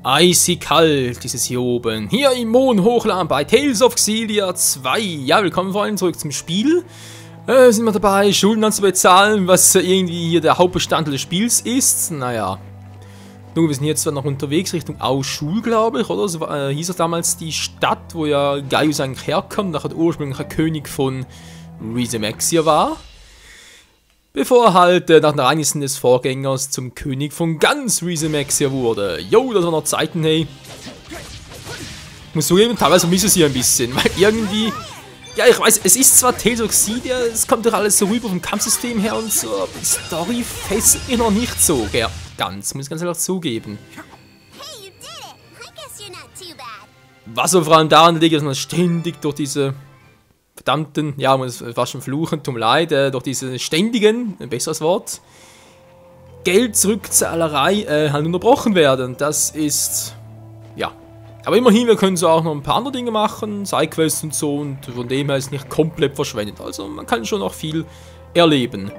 Eisig kalt ist es hier oben. Hier im Mondhochland bei Tales of Xillia 2. Ja, willkommen vor allem zurück zum Spiel. Sind wir dabei, Schulden anzubezahlen, was irgendwie hier der Hauptbestandteil des Spiels ist. Naja. Nun, wir sind jetzt zwar noch unterwegs Richtung Auschul, glaube ich, oder? So hieß es damals die Stadt, wo ja Gaius eigentlich herkommt, nachher der ursprüngliche König von Rhysemexia war. Bevor er halt nach der Reinigung des Vorgängers zum König von ganz Rhysemexia wurde. Jo, das waren noch Zeiten, hey. Ich muss zugeben, teilweise vermisse ich sie ein bisschen, weil irgendwie... Ja, ich weiß, es ist zwar Tales of Xillia, es kommt doch alles so rüber vom Kampfsystem her und so, aber die Story fesselt mich noch nicht so ganz, muss ich ganz ehrlich zugeben. Was aber vor allem daran liegt, dass man ständig durch diese... verdammten, ja, man muss fast schon fluchen, tut mir leid, durch diese ständigen, ein besseres Wort, Geldzurückzahlerei halt unterbrochen werden. Das ist, ja. Aber immerhin, wir können so auch noch ein paar andere Dinge machen, Sidequests und so, und von dem her ist es nicht komplett verschwendet. Also man kann schon noch viel erleben.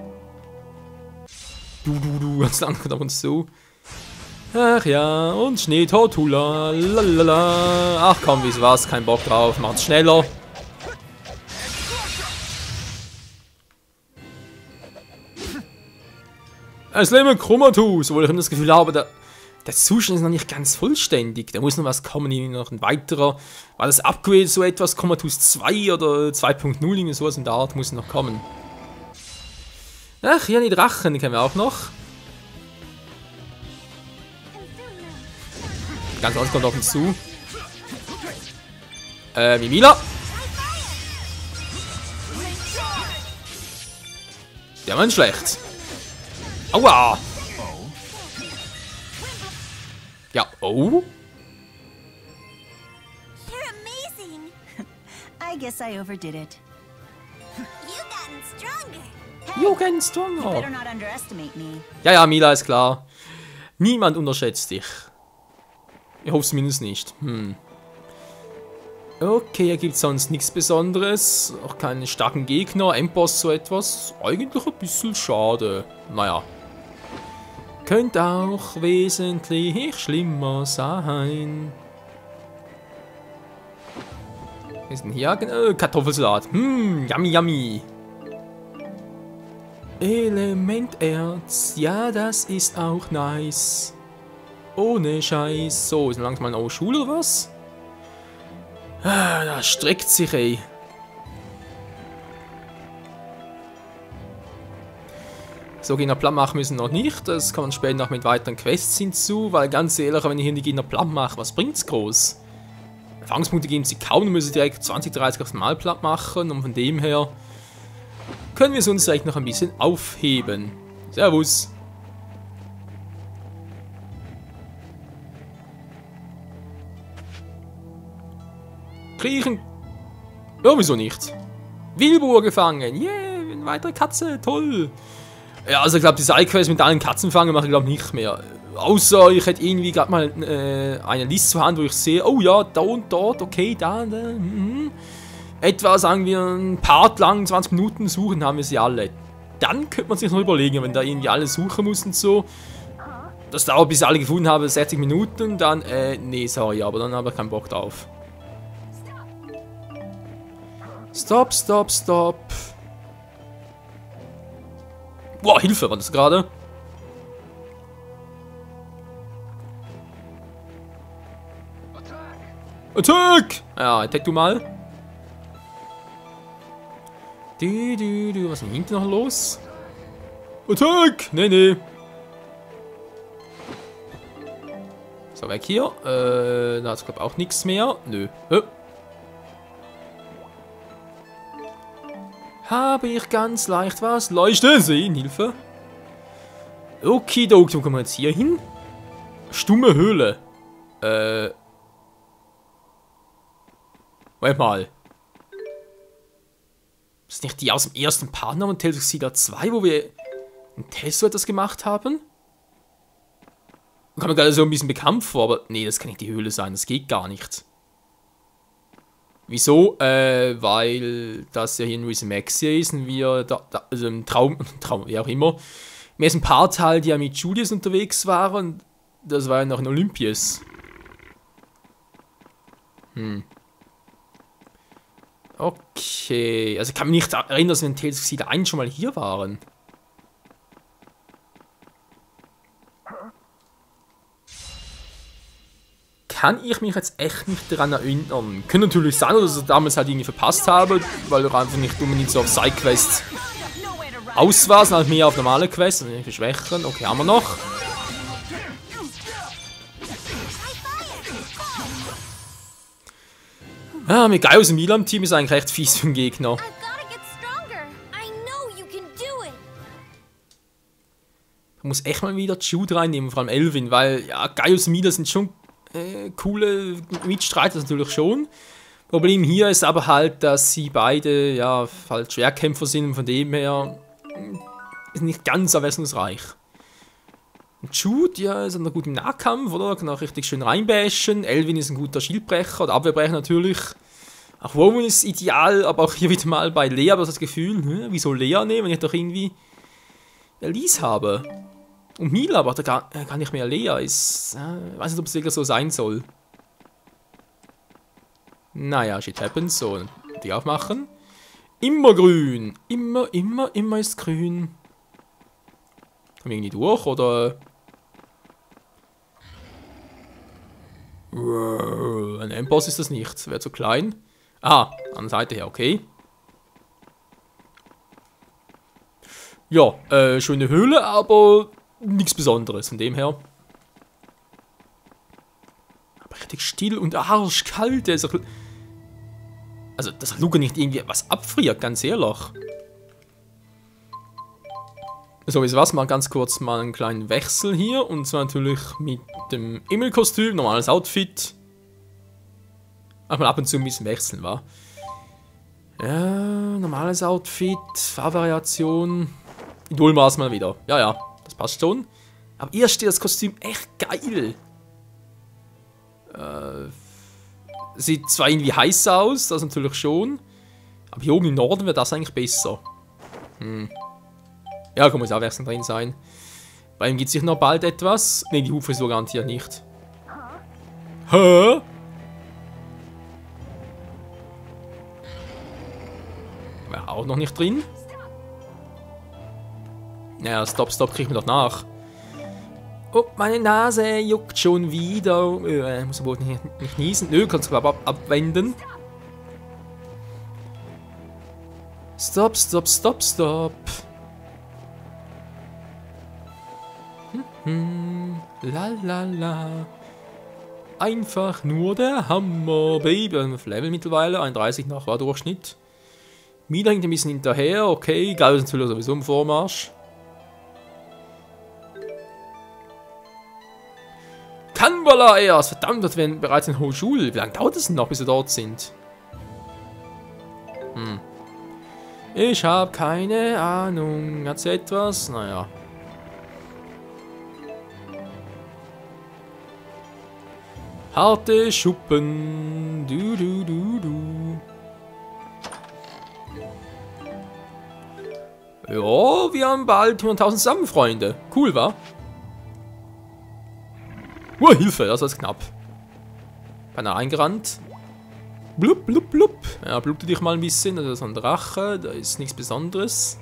Ganz lang kommt auf uns zu. Ach ja, und Schneetortula, lalala. Ach komm, wie war's, kein Bock drauf, macht's schneller. Es lebe Chromatus, obwohl ich das Gefühl habe, der Zustand ist noch nicht ganz vollständig. Da muss noch was kommen, noch ein weiterer. War das Upgrade so etwas, Chromatus 2 oder 2.0, sowas in der Art muss noch kommen. Ach ja, die Drachen, die kennen wir auch noch. Ganz anders kommt auf uns zu. Mimila. Der war schlecht. Aua! Ja, oh? You're amazing. I guess I overdid it. You getting stronger. You better not underestimate me. Ja, Mila, ist klar. Niemand unterschätzt dich. Ich hoffe es mindestens nicht. Okay, hier gibt es sonst nichts Besonderes. Auch keine starken Gegner. Endboss so etwas. Eigentlich ein bisschen schade. Naja. Könnte auch wesentlich schlimmer sein. Was ist denn hier? Kartoffelsalat. Yummy, yummy. Elementerz. Ja, das ist auch nice. Ohne Scheiß. So, ist langsam eine Schule oder was? Ah, das streckt sich, ey. So, Gegner platt machen müssen noch nicht. Das kann man später noch mit weiteren Quests hinzu, weil ganz ehrlich, wenn ich hier die Gegner platt mache, was bringt's groß? Erfahrungspunkte geben sie kaum, dann müssen sie direkt 20, 30 aufs Mal platt machen und von dem her können wir es uns vielleicht noch ein bisschen aufheben. Servus. Kriechen. Ja, wieso nicht? Wilbur gefangen. Yeah, eine weitere Katze. Toll. Ja, also ich glaube, die Sidequests mit allen Katzen fangen mache ich glaube nicht mehr. Außer ich hätte irgendwie gerade mal eine Liste zur Hand, wo ich sehe, oh ja, da und dort, okay, da. Etwa, sagen wir, ein Part lang, 20 Minuten suchen, haben wir sie alle. Dann könnte man sich noch überlegen, wenn da irgendwie alle suchen muss und so. Das dauert, bis ich alle gefunden habe, 60 Minuten, dann, nee, sorry, aber dann habe ich keinen Bock drauf. Stopp, stopp, stopp. Boah, Hilfe, war das gerade? Attack! Ja, attack du mal. Was ist denn hinten noch los? Attack! Nee. So, weg hier. Da ist, glaube ich, auch nichts mehr. Nö. Habe ich ganz leicht was? Leuchte sehen, Hilfe. Okidoki, wo kommen wir jetzt hier hin? Stumme Höhle. Moment mal. Ist nicht die aus dem ersten Part von Tales of Xillia 2, wo wir in Test so etwas gemacht haben? Kommt mir gerade so ein bisschen bekannt vor, aber nee, das kann nicht die Höhle sein, das geht gar nicht. Wieso? Weil das ja hier in Rhysemexia ist und wir also im Traum, wie auch immer, im ersten Part halt ja mit Julius unterwegs waren. Das war ja noch in Olympias. Okay, also ich kann mich nicht erinnern, dass wir in Tales of Xillia 1 schon mal hier waren. Kann ich mich jetzt echt nicht daran erinnern. Könnte natürlich sein, dass ich es damals halt irgendwie verpasst habe, weil ich einfach nicht unbedingt so auf Sidequests aus war, sondern halt mehr auf normale Quests, also nicht schwächeren. Okay, haben wir noch. Ja, mit Guy aus dem Milan-Team ist eigentlich recht fies für den Gegner. Ich muss echt mal wieder Jude reinnehmen, vor allem Elvin, weil ja, Guy aus dem Milan sind schon coole Mitstreiter natürlich schon. Problem hier ist aber halt, dass sie beide ja halt Schwerkämpfer sind und von dem her ist nicht ganz abwechslungsreich. Jude, ja, ist er gut im Nahkampf, oder? Kann auch richtig schön reinbashen. Elvin ist ein guter Schildbrecher oder Abwehrbrecher natürlich. Auch Rowan ist ideal, aber auch hier wieder mal bei Lea habe ich das Gefühl, wieso Lea nehmen, wenn ich doch irgendwie Elise habe. Und Mila, aber da gar nicht mehr Lea ist. Ich weiß nicht, ob es wirklich so sein soll. Naja, shit happens. So, die aufmachen. Immer grün. Immer ist grün. Kommen wir irgendwie durch, oder? Ein Endboss ist das nicht. Wäre zu klein. Ah, an der Seite her, okay. Ja, schöne Höhle, aber nichts Besonderes von dem her. Aber richtig still und arschkalt. Also, dass Luca nicht irgendwie was abfriert, ganz ehrlich. So, wisst ihr was? Mal ganz kurz mal einen kleinen Wechsel hier. Und zwar natürlich mit dem Emil-Kostüm, normales Outfit. Ach, mal ab und zu ein bisschen wechseln, wa? Ja, normales Outfit, Farbvariation. Idolmaß mal wieder. Ja, das passt schon. Aber erst steht das Kostüm echt geil. Sieht zwar irgendwie heiß aus, das natürlich schon. Aber hier oben im Norden wäre das eigentlich besser. Ja, kann muss auch wechselnd drin sein. Bei ihm gibt es sich noch bald etwas. Ne, die Hutfrisur garantiert nicht. Hä? Wäre auch noch nicht drin. Naja, Stop kriegt man doch nach. Oh, meine Nase juckt schon wieder. Muss aber nicht niesen. Nö, kannst du aber abwenden. Stop. La. Einfach nur der Hammer, Baby. Level mittlerweile, 31 nach war Durchschnitt. Mila hängt ein bisschen hinterher, okay. Geil ist natürlich sowieso im Vormarsch. Kanbala erst! Verdammt, das wären bereits in Hochschule. Wie lange dauert es denn noch, bis wir dort sind? Ich habe keine Ahnung. Hat's etwas? Naja. Harte Schuppen. Du. Ja, wir haben bald 100.000 zusammen, Freunde. Cool, wa? Hilfe, das ist knapp. Beinahe eingerannt. Blub. Ja, blubte dich mal ein bisschen. Das ist ein Drache, da ist nichts Besonderes.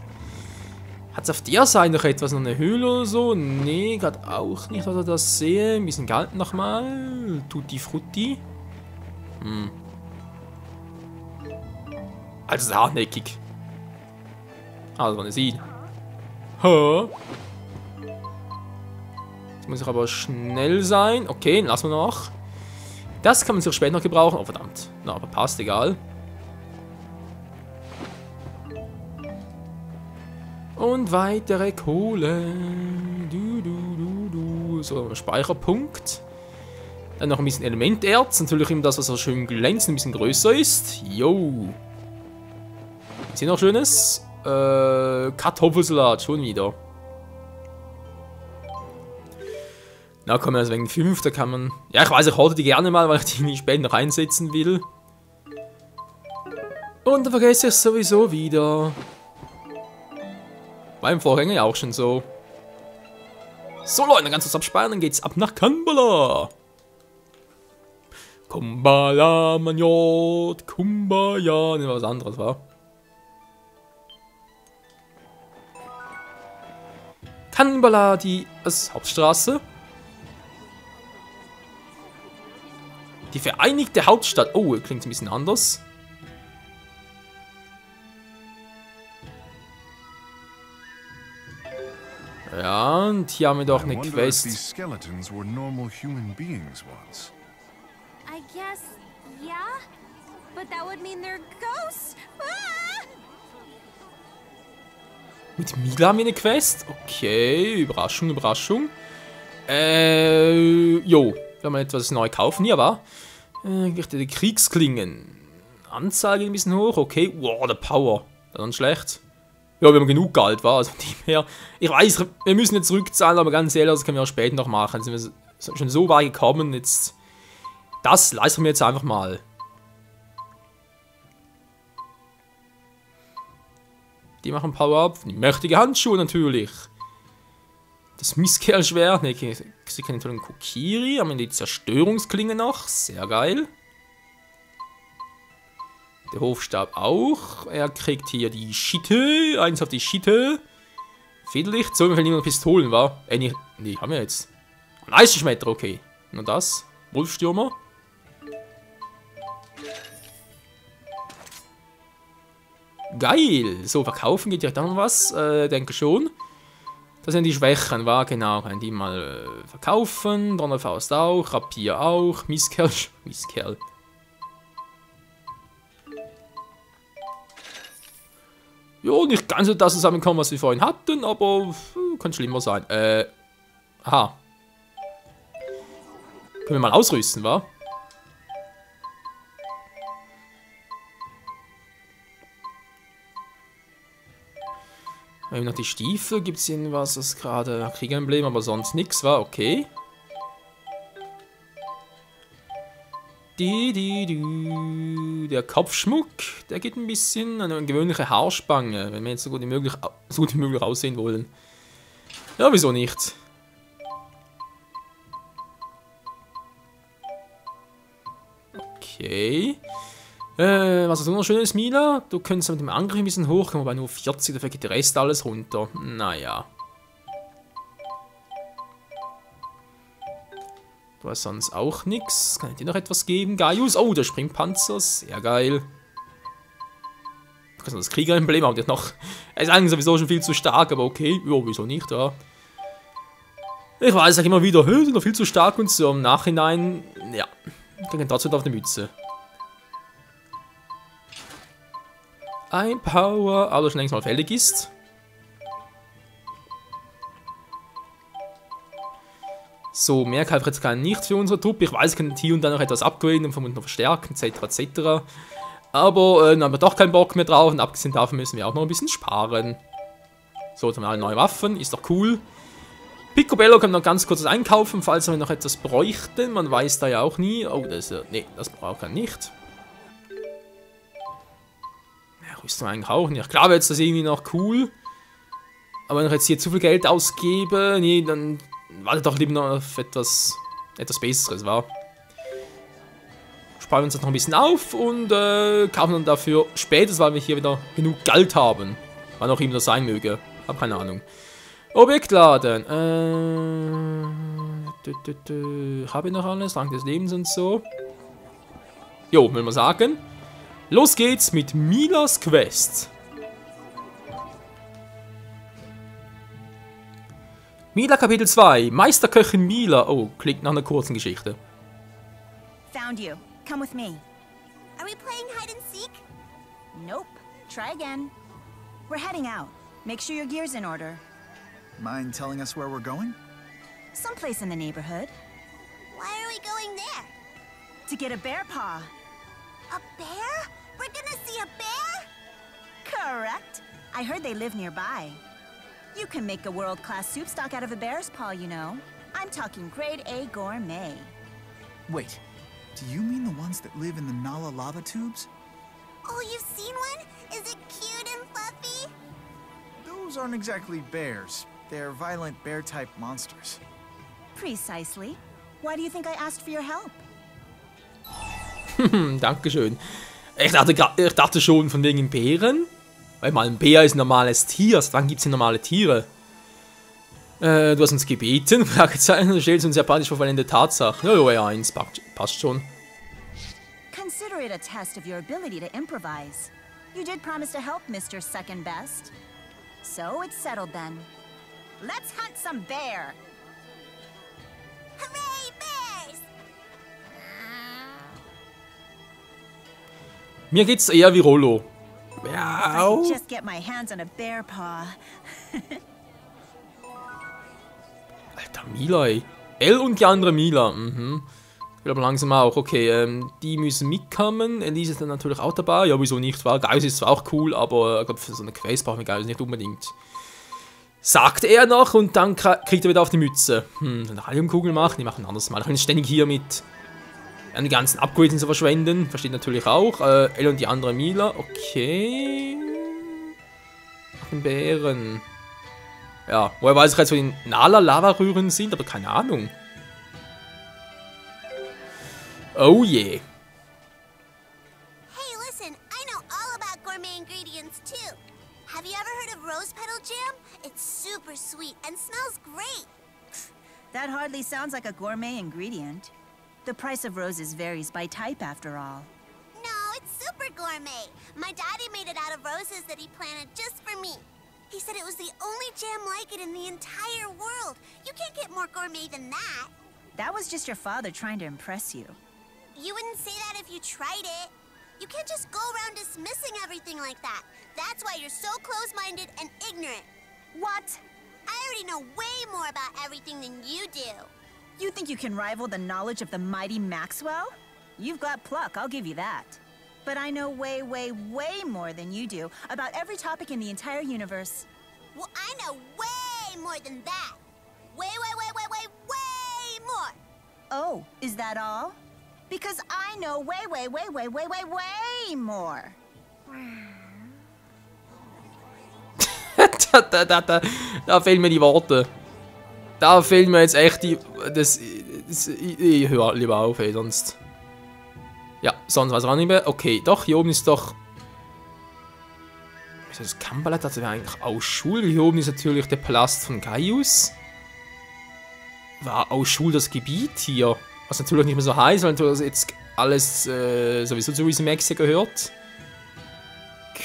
Hat es auf der Seite noch etwas, noch eine Höhle oder so? Nee, gerade auch nicht, was ich das sehe. Ein bisschen Geld nochmal. Tutti Frutti. Also hartnäckig. Also, man sieht. Jetzt muss ich aber schnell sein. Okay, lassen wir noch. Das kann man sich später noch gebrauchen. Oh, verdammt. Na, aber passt, egal. Und weitere Kohle. So, Speicherpunkt. Dann noch ein bisschen Elementerz. Natürlich immer das, was so schön glänzt, ein bisschen größer ist. Jo. Ist hier noch Schönes? Kartoffelsalat, schon wieder. Na komm, also wegen 5, da kann man... Ja, ich weiß, ich halte die gerne mal, weil ich die nicht später noch einsetzen will. Und dann vergesse ich es sowieso wieder. Beim Vorgänger ja auch schon so. So Leute, dann kannst du es abspeichern, dann geht's ab nach Kanbala. Kumbaya, Manjot, Kumbaya. Ne, was anderes war. Kanbala, die Hauptstraße. Die Vereinigte Hauptstadt. Oh, klingt ein bisschen anders. Ja, und hier haben wir doch eine Quest. I guess, yeah? But that would mean they're ghosts. Ah! Mit Mila haben wir eine Quest. Okay, Überraschung, Überraschung. Jo, wenn wir etwas neu kaufen. Hier war. Die Kriegsklingen. Anzeige ein bisschen hoch. Okay, wow, der Power. Dann schlecht. Ja, wenn man genug Geld war, also nicht mehr. Ich weiß, wir müssen jetzt zurückzahlen, aber ganz ehrlich, das können wir auch später noch machen. Sind wir schon so weit gekommen, jetzt. Das leisten wir jetzt einfach mal. Die machen Power-Up. Die mächtige Handschuhe natürlich. Das Misskerlschwert. Ne, sie kennen einen Kokiri. Haben wir die Zerstörungsklinge noch. Sehr geil. Der Hofstab auch. Er kriegt hier die Schitte. Eins auf die Schitte. Federlicht. So, mir fehlen nur noch Pistolen, wa? Nee, haben wir jetzt. Ein Eisenschmetter, okay. Nur das. Wolfstürmer. Geil! So, verkaufen geht ja dann was. Denke schon. Das sind die Schwächen, wa? Genau, können die mal verkaufen. Donnerfaust auch. Rapier auch. Misskerl. Misskerl. Ja, nicht ganz so das zusammenkommen, was wir vorhin hatten, aber kann schlimmer sein. Aha. Können wir mal ausrüsten, wa? Wir haben noch die Stiefel. Gibt es irgendwas, das gerade Kriegemblem, aber sonst nichts war? Okay. Der Kopfschmuck, der geht ein bisschen. Eine gewöhnliche Haarspange, wenn wir jetzt so gut wie möglich aussehen wollen. Ja, wieso nicht? Okay. Was ist noch schönes, Mila? Du könntest mit dem Angriff ein bisschen hoch, aber bei nur 40, dafür geht der Rest alles runter. Naja. Du hast sonst auch nichts. Kann ich dir noch etwas geben? Gaius. Oh, der Springpanzer. Sehr geil. Das ist das Kriegeremblem, aber noch. Er ist eigentlich sowieso schon viel zu stark, aber okay. Ja, wieso nicht, ja. Ich weiß auch immer wieder, sind noch viel zu stark und so. Im Nachhinein, ja. Kriegen trotzdem auf eine Mütze. Ein Power, aber schon längst mal fällig ist. So, mehr kaufe ich jetzt gar nicht für unsere Truppe. Ich weiß, ich kann hier und da noch etwas upgraden und vermutlich noch verstärken, etc. etc. Aber dann haben wir doch keinen Bock mehr drauf und abgesehen davon müssen wir auch noch ein bisschen sparen. So, jetzt haben wir alle neue Waffen, ist doch cool. Picobello können wir noch ganz kurz einkaufen, falls wir noch etwas bräuchten. Man weiß da ja auch nie. Oh, das ist nee, das braucht er nicht. Ja, Rüstung eigentlich auch nicht. Klar wäre jetzt das irgendwie noch cool. Aber wenn ich jetzt hier zu viel Geld ausgebe, nee, dann warte doch lieber noch auf etwas Besseres, wa? Sparen wir uns das noch ein bisschen auf und kaufen dann dafür später, weil wir hier wieder genug Geld haben. Wann auch immer das sein möge. Hab keine Ahnung. Objektladen. Habe ich noch alles? Rang des Lebens und so. Jo, will man sagen. Los geht's mit Milas Quest. Mila Kapitel 2. Meisterköchin Mila. Oh, klingt nach einer kurzen Geschichte. Found you. Come with me. Are we playing hide and seek? Nope. Try again. We're heading out. Make sure your gear's in order. Mind telling us where we're going? Someplace in the neighborhood. Why are we going there? To get a bear paw. A bear? We're gonna see a bear? Correct. I heard they live nearby. You can make a world-class soup stock out of a bear's paw, you know. I'm talking grade A gourmet. Wait, do you mean the ones that live in the Nala lava tubes? Oh, you've seen one? Is it cute and fluffy? Those aren't exactly bears. They're violent bear-type monsters. Precisely. Why do you think I asked for your help? Dankeschön. Ich dachte schon von wegen Bären. Weil mal ein Bär ist ein normales Tier. Also dann gibt es ja normale Tiere. Du hast uns gebeten. Fragezeichen. Du stellst uns ja praktisch vor vollendete Tatsachen. Ja, eins. Passt schon. Consider it a test of your ability to improvise. You did promise to help Mr. Second Best. So it's settled then. Let's hunt some bear. Hooray, bears! Mir geht's eher wie Rollo. If I Miau. could just get my hands on a bear paw. Alter, Mila, ey. Elle und die andere Mila. Mhm. Ich will aber langsam auch. Okay, die müssen mitkommen. Elise ist dann natürlich auch dabei. Ja, wieso nicht? Geus ist zwar auch cool, aber für so eine Quest brauchen wir Geus nicht unbedingt. Sagt er noch und dann kriegt er wieder auf die Mütze. Wenn Radiumkugeln machen, die machen anders mal. Ich will ständig hier mit die ganzen Upgrades zu verschwenden. Versteht natürlich auch. Elle und die andere Mila. Okay. Nach den Bären. Ja, woher weiß ich jetzt, wo die Nala-Lava-Röhren sind, aber keine Ahnung. Oh yeah. Hey, listen, I know all about gourmet ingredients too. Have you ever heard of rose petal jam? It's super sweet and smells great. That hardly sounds like a gourmet ingredient. The price of roses varies by type, after all. No, it's super gourmet. My daddy made it out of roses that he planted just for me. He said it was the only jam like it in the entire world. You can't get more gourmet than that. That was just your father trying to impress you. You wouldn't say that if you tried it. You can't just go around dismissing everything like that. That's why you're so close-minded and ignorant. What? I already know way more about everything than you do. You think you can rival the knowledge of the mighty Maxwell? You've got pluck, I'll give you that. But I know way, way, way more than you do about every topic in the entire universe. Well, I know way more than that. Way, way, way, way, way, way more. Oh, is that all? Because I know way, way, way, way, way, way, way more. Da fehlen mir die Worte. Da fehlen mir jetzt echt die... ich höre lieber auf, ey, sonst... Ja, sonst weiß ich auch nicht mehr. Okay, doch, hier oben ist doch... Ist das Kambalat? Das wäre eigentlich auch Schul. Hier oben ist natürlich der Palast von Gaius. War auch Schul das Gebiet hier. Was natürlich nicht mehr so heiß, weil natürlich jetzt alles sowieso zu Rhythmaxia gehört.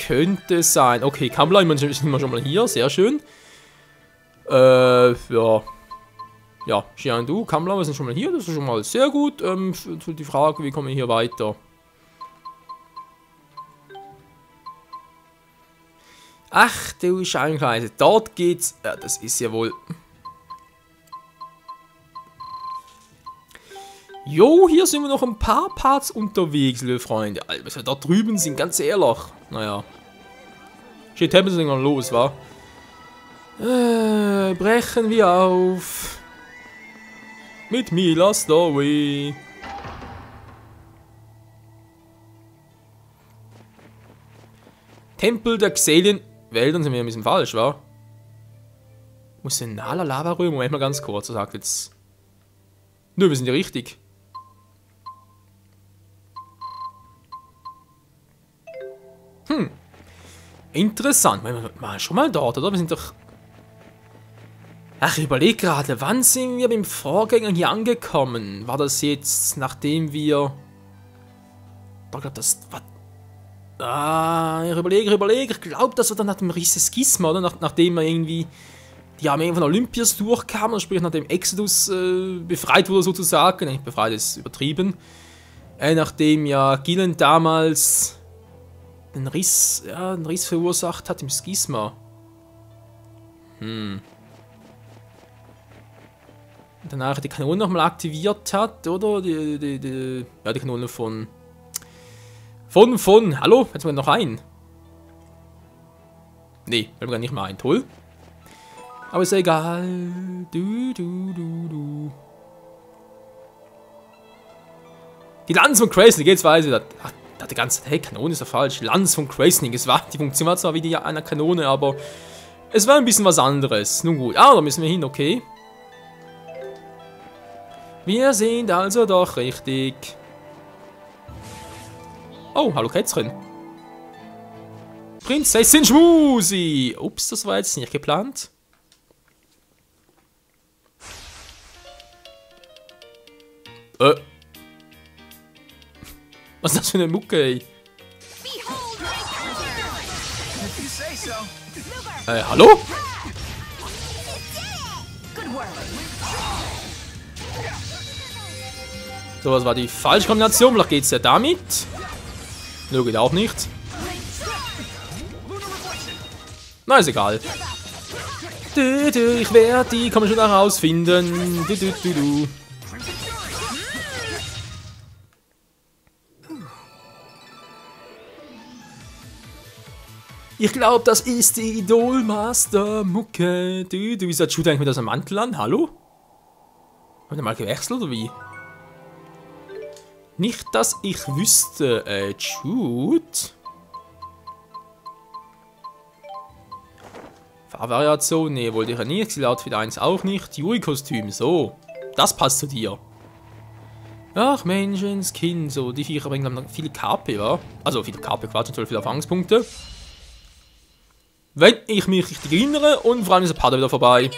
Könnte sein. Okay, Kambalat sind wir schon mal hier. Sehr schön. Ja. Ja, Xiandu, Kamla, wir sind schon mal hier, das ist schon mal sehr gut. Die Frage, wie kommen wir hier weiter? Ach, du Scheinkreise, dort geht's. Ja, das ist ja wohl. Jo, hier sind wir noch ein paar Parts unterwegs, liebe Freunde. Alter, was wir da drüben sind, ganz ehrlich. Naja. Shit, haben sie noch los, wa? Brechen wir auf. Mit Mila Story. Tempel der Xalien-Wäldern sind wir ein bisschen falsch, wa? Muss ein Nala Lava rühren? Moment mal ganz kurz, er sagt jetzt. Nö, wir sind ja richtig. Interessant. Wir waren schon mal dort, oder? Wir sind doch... Ach, ich überlege gerade, wann sind wir beim Vorgänger hier angekommen? War das jetzt, nachdem wir... Ich glaube, das... Ich überlege. Ich glaube, das war dann nach dem riesen Schisma, oder? Nachdem wir irgendwie die Armee von Olympias durchkam, also sprich nachdem Exodus befreit wurde sozusagen. Nicht befreit ist übertrieben. Nachdem ja Gillen damals einen Riss verursacht hat im Schisma. Danach die Kanone nochmal aktiviert hat, oder? Die Kanone von... Hallo? Jetzt mal noch ein. Nee, fällt mir gar nicht mal ein. Toll. Aber ist ja egal. Die Lanze von Crazy, geht's weiter. Da die ganze Zeit, hey, Kanone ist ja falsch. Lanze von Crazy, die Funktion war zwar wie die einer Kanone, aber es war ein bisschen was anderes. Nun gut, da müssen wir hin, okay. Wir sind also doch richtig. Oh, hallo Kätzchen. Prinzessin Schmusi. Ups, das war jetzt nicht geplant. Was ist das für eine Mucke, ey? If you say so. Hallo? So, das war die falsche Kombination. Vielleicht geht's ja damit. Nö, geht auch nicht. Na, ist egal. Ich werde die kann man schon herausfinden. Ich glaube, das ist die Idolmaster-Mucke. Wieso hat Jude eigentlich mit so einem Mantel an? Hallo? Haben wir mal gewechselt oder wie? Nicht, dass ich wüsste. Jude? Farbvariation? Ne, wollte ich ja nicht. Outfit 1 auch nicht. Yuri-Kostüm, so. Das passt zu dir. Ach Menschenskind, so. Die Viecher bringen dann viele KP, wa? Also viele KP, Quatsch, und viele Erfahrungspunkte. Wenn ich mich richtig erinnere und vor allem ist der Pader wieder vorbei.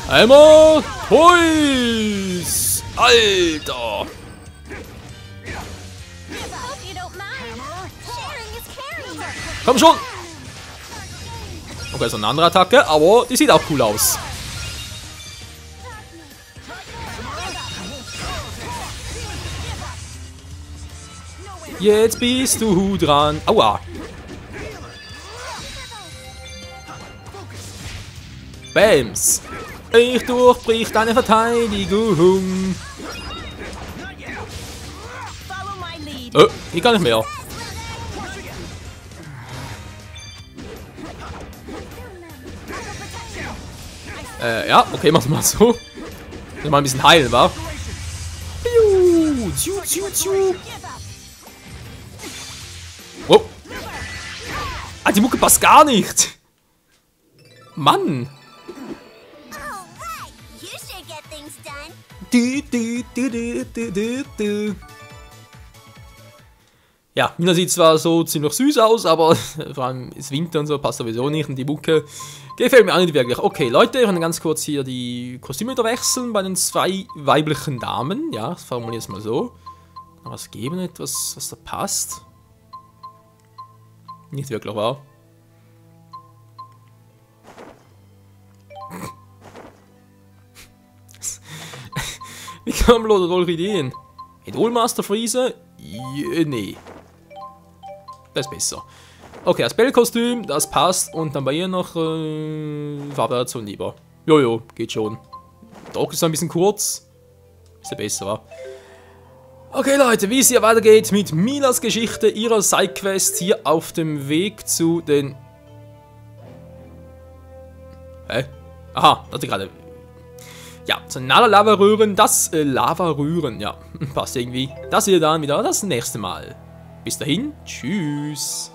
Hammer Toys! Alter! Komm schon! Okay, so eine andere Attacke, aber die sieht auch cool aus. Jetzt bist du dran. Aua. Bams. Ich durchbrich deine Verteidigung. Ich kann nicht mehr. Ja, okay, mach mal so. Mal ein bisschen heilen, wa? Oh. Ah, die Mucke passt gar nicht. Mann. Ja, Mina sieht zwar so ziemlich süß aus, aber vor allem ist Winter und so, passt sowieso nicht. Und die Mucke gefällt mir auch nicht wirklich. Okay, Leute, ich kann ganz kurz hier die Kostüme wechseln bei den zwei weiblichen Damen. Ja, das formuliere ich es mal so. Aber es geben etwas, was da passt. Nicht wirklich wahr. Wie kann man bloß solche Ideen? Idolmaster Friese? Nee. Das ist besser. Okay, das Bellkostüm, das passt. Und dann bei ihr noch Farbvariation lieber. Jojo, geht schon. Doch ist ein bisschen kurz. Ist ja besser, wa? Okay, Leute, wie es hier weitergeht mit Milas Geschichte, ihrer Sidequest hier auf dem Weg zu den... Hä? Aha, das ist gerade... Ja, zu Lava-Röhren, das Lava-Rühren, ja, passt irgendwie. Das hier dann wieder das nächste Mal. Bis dahin, tschüss.